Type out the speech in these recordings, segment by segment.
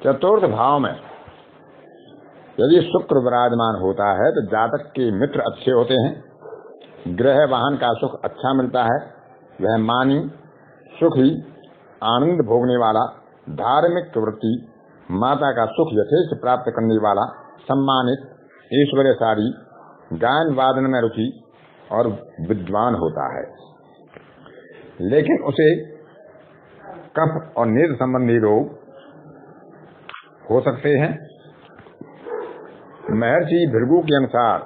चतुर्थ भाव में यदि शुक्र विराजमान होता है तो जातक के मित्र अच्छे होते हैं, गृह वाहन का सुख अच्छा मिलता है, वह मानी, सुखी, आनंद भोगने वाला, धार्मिक वृत्ति, माता का सुख यथेष्ट प्राप्त करने वाला, सम्मानित, ऐश्वर्यशाली, गायन वादन में रुचि और विद्वान होता है। लेकिन उसे कफ और नेत्र संबंधी रोग हो सकते हैं। महर्षि भृगु के अनुसार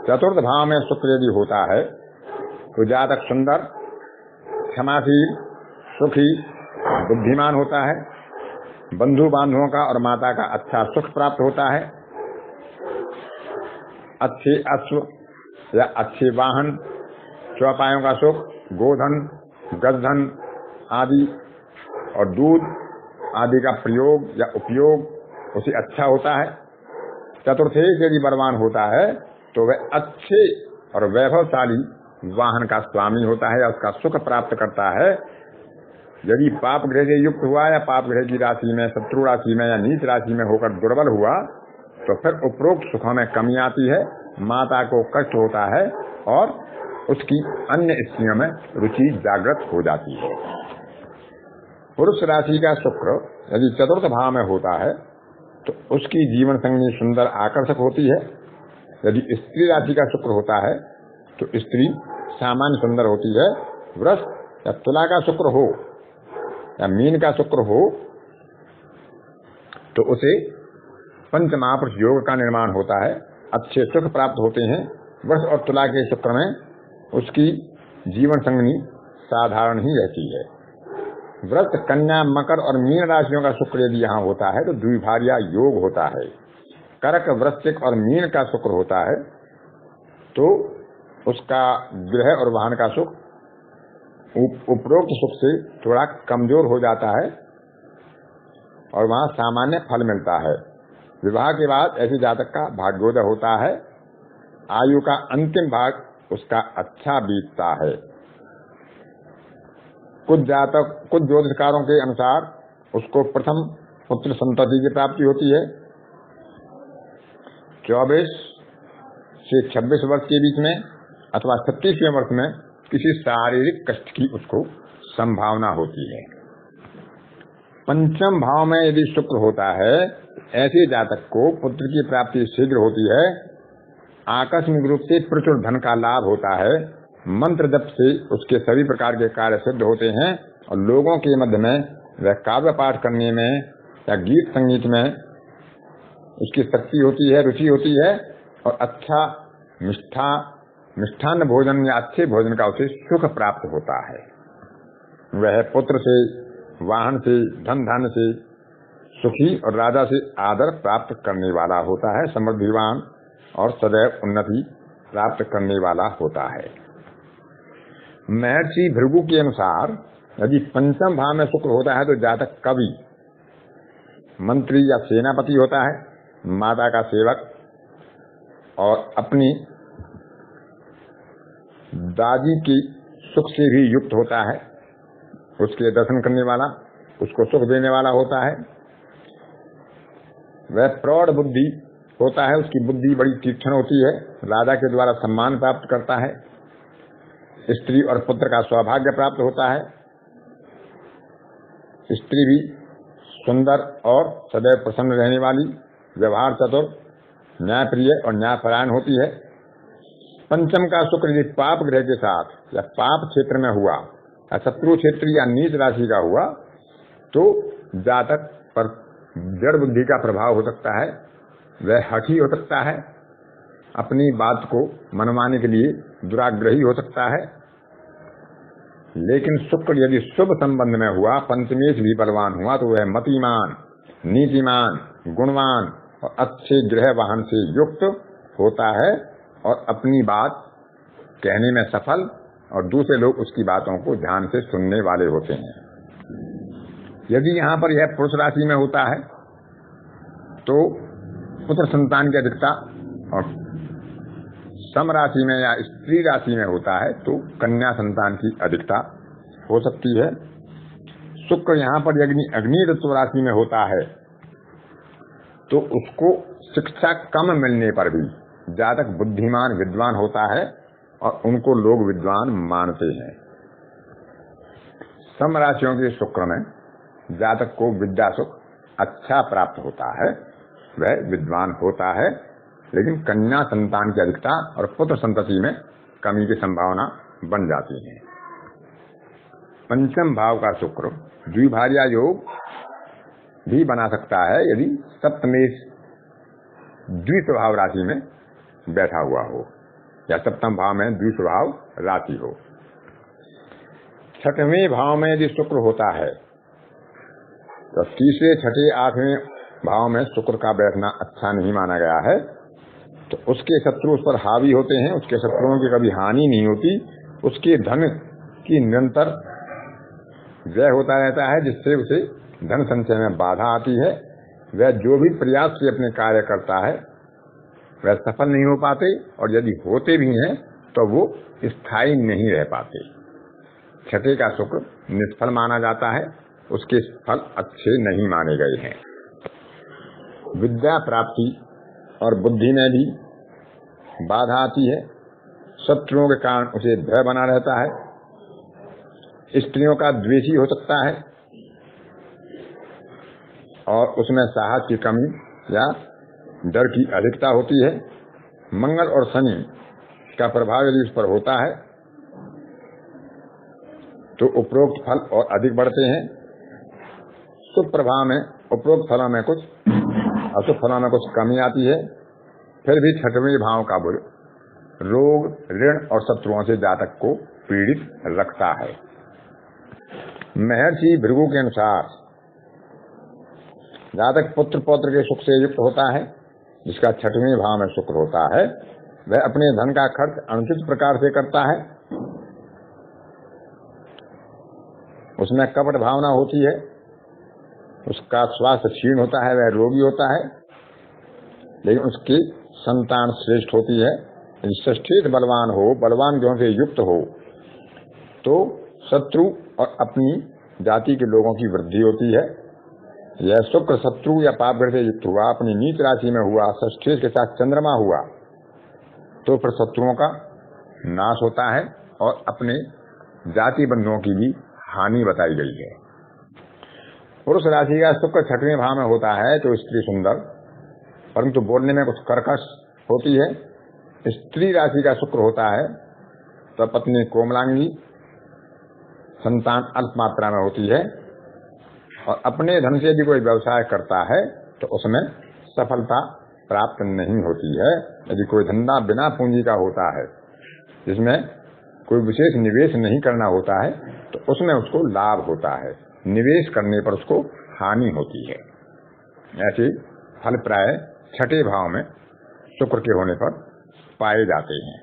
चतुर्थ भाव में शुक्र यदि होता है तो जातक सुंदर, क्षमाशील, सुखी, बुद्धिमान होता है, बंधु बांधवों का और माता का अच्छा सुख प्राप्त होता है, अच्छे अश्व या अच्छे वाहन, चौपायों का सुख, गोधन, गजधन आदि और दूध आदि का प्रयोग या उपयोग उसे अच्छा होता है। चतुर्थे यदि बलवान होता है तो वह अच्छे और वैभवशाली वाहन का स्वामी होता है या उसका सुख प्राप्त करता है। यदि पाप ग्रह से युक्त हुआ या पाप ग्रह की राशि में, शत्रु राशि में या नीच राशि में होकर दुर्बल हुआ तो फिर उपरोक्त सुखों में कमी आती है, माता को कष्ट होता है और उसकी अन्य स्त्रियों में रुचि जागृत हो जाती है। पुरुष राशि का शुक्र यदि चतुर्थ भाव में होता है तो उसकी जीवन संगनी सुंदर आकर्षक होती है। यदि स्त्री राशि का शुक्र होता है तो स्त्री सामान्य सुंदर होती है। वृष या तुला का शुक्र हो या मीन का शुक्र हो तो उसे पंच महापुरुष योग का निर्माण होता है, अच्छे सुख प्राप्त होते हैं। वृष और तुला के शुक्र में उसकी जीवन संगनी साधारण ही रहती है। वृष, कन्या, मकर और मीन राशियों का शुक्र यदि यहाँ होता है तो द्विभार्या योग होता है। कर्क, वृश्चिक और मीन का शुक्र होता है तो उसका गृह और वाहन का सुख उपरोक्त सुख से थोड़ा कमजोर हो जाता है और वहाँ सामान्य फल मिलता है। विवाह के बाद ऐसे जातक का भाग्योदय होता है। आयु का अंतिम भाग उसका अच्छा बीतता है। कुछ ज्योतिषकारों के अनुसार उसको प्रथम पुत्र संतति की प्राप्ति होती है। 24 से 26 वर्ष के बीच में अथवा 36वें वर्ष में किसी शारीरिक कष्ट की उसको संभावना होती है। पंचम भाव में यदि शुक्र होता है ऐसे जातक को पुत्र की प्राप्ति शीघ्र होती है। आकस्मिक रूप से प्रचुर धन का लाभ होता है। मंत्र जप से उसके सभी प्रकार के कार्य सिद्ध होते हैं और लोगों के मध्य में वह काव्य पाठ करने में या गीत संगीत में उसकी शक्ति होती है, रुचि होती है और अच्छा मिष्ठान्न भोजन या अच्छे भोजन का उसे सुख प्राप्त होता है। वह पुत्र से, वाहन से, धन धान्य से सुखी और राजा से आदर प्राप्त करने वाला होता है, समृद्धिवान और सदैव उन्नति प्राप्त करने वाला होता है। महर्षि भृगु के अनुसार यदि पंचम भाव में शुक्र होता है तो जातक कवि, मंत्री या सेनापति होता है, माता का सेवक और अपनी दादी की सुख से भी युक्त होता है। उसके दर्शन करने वाला, उसको सुख देने वाला होता है। वह प्रौढ़ बुद्धि होता है, उसकी बुद्धि बड़ी तीक्ष्ण होती है। राजा के द्वारा सम्मान प्राप्त करता है। स्त्री और पुत्र का सौभाग्य प्राप्त होता है। स्त्री भी सुंदर और सदैव प्रसन्न रहने वाली, व्यवहार चतुर, न्यायप्रिय और न्यायपरायण होती है। पंचम का शुक्र यदि पाप ग्रह के साथ या पाप क्षेत्र में हुआ या शत्रु क्षेत्र या नीच राशि का हुआ तो जातक पर जड़ बुद्धि का प्रभाव हो सकता है। वह हठी हो सकता है, अपनी बात को मनवाने के लिए दुराग्रही हो सकता है। लेकिन शुक्र यदि शुभ संबंध में हुआ, पंचमेश भी बलवान हुआ तो वह मतिमान, नीतिमान, गुणवान और अच्छे गृह वाहन से युक्त होता है और अपनी बात कहने में सफल और दूसरे लोग उसकी बातों को ध्यान से सुनने वाले होते हैं। यदि यहाँ पर यह पुरुष राशि में होता है तो पुत्र संतान की अधिकता और सम राशि में या स्त्री राशि में होता है तो कन्या संतान की अधिकता हो सकती है। शुक्र यहाँ पर यदि अग्नि तत्व राशि में होता है तो उसको शिक्षा कम मिलने पर भी जातक बुद्धिमान विद्वान होता है और उनको लोग विद्वान मानते हैं। सम राशियों के शुक्र में जातक को विद्या सुख अच्छा प्राप्त होता है, वह विद्वान होता है, लेकिन कन्या संतान की अधिकता और पुत्र संतति में कमी की संभावना बन जाती है। पंचम भाव का शुक्र द्विभार्या योग भी बना सकता है यदि सप्तमेश द्विस्वभाव राशि में बैठा हुआ हो या सप्तम भाव में द्विस्वभाव राशि हो। छठवें भाव में यदि शुक्र होता है तो तीसरे, छठे, आठवें भाव में शुक्र का बैठना अच्छा नहीं माना गया है। तो उसके शत्रु उस पर हावी होते हैं, उसके शत्रुओं की कभी हानि नहीं होती, उसके धन की निरंतर व्यय होता रहता है, जिससे उसे धन संचय में बाधा आती है। वह जो भी प्रयास से अपने कार्य करता है वह सफल नहीं हो पाते, और यदि होते भी हैं तो वो स्थायी नहीं रह पाते। छठे का शुक्र निष्फल माना जाता है, उसके फल अच्छे नहीं माने गए हैं। विद्या प्राप्ति और बुद्धि में भी बाधा आती है, शत्रुओं के कारण उसे भय बना रहता है, स्त्रियों का द्वेषी हो सकता है और उसमें साहस की कमी या डर की अधिकता होती है। मंगल और शनि का प्रभाव यदि उस पर होता है तो उपरोक्त फल और अधिक बढ़ते हैं। शुभ प्रभाव में उपरोक्त फलों में कुछ, अशुभ फलों में कुछ कमी आती है। फिर भी छठवें भाव का बुध रोग, ऋण और शत्रुओं से जातक को पीड़ित रखता है। महर्षि भृगु के अनुसार जातक पुत्र पौत्र के सुख से युक्त होता है, जिसका छठवें भाव में शुक्र होता है। वह अपने धन का खर्च अनुचित प्रकार से करता है, उसमें कपट भावना होती है, उसका स्वास्थ्य क्षीण होता है, वह रोगी होता है, लेकिन उसकी संतान श्रेष्ठ होती है। श्रेष्ठ बलवान हो, बलवान गुणों से युक्त हो तो शत्रु और अपनी जाति के लोगों की वृद्धि होती है। यह शुक्र शत्रु या पाप ग्रह से युक्त हुआ, अपनी नीच राशि में हुआ, षष्ठी के साथ चंद्रमा हुआ तो फिर शत्रुओं का नाश होता है और अपने जाति बंधुओं की भी हानि बताई गई है। पुरुष राशि का शुक्र छठवें भाव में होता है तो स्त्री सुंदर परंतु बोलने में कुछ कर्कश होती है। स्त्री राशि का शुक्र होता है तो पत्नी कोमलांगी, संतान अल्प मात्रा में होती है और अपने धन से यदि कोई व्यवसाय करता है तो उसमें सफलता प्राप्त नहीं होती है। यदि कोई धंधा बिना पूंजी का होता है, जिसमें कोई विशेष निवेश नहीं करना होता है, तो उसमें उसको लाभ होता है, निवेश करने पर उसको हानि होती है। ऐसे फल प्राय छठे भाव में शुक्र के होने पर पाए जाते हैं।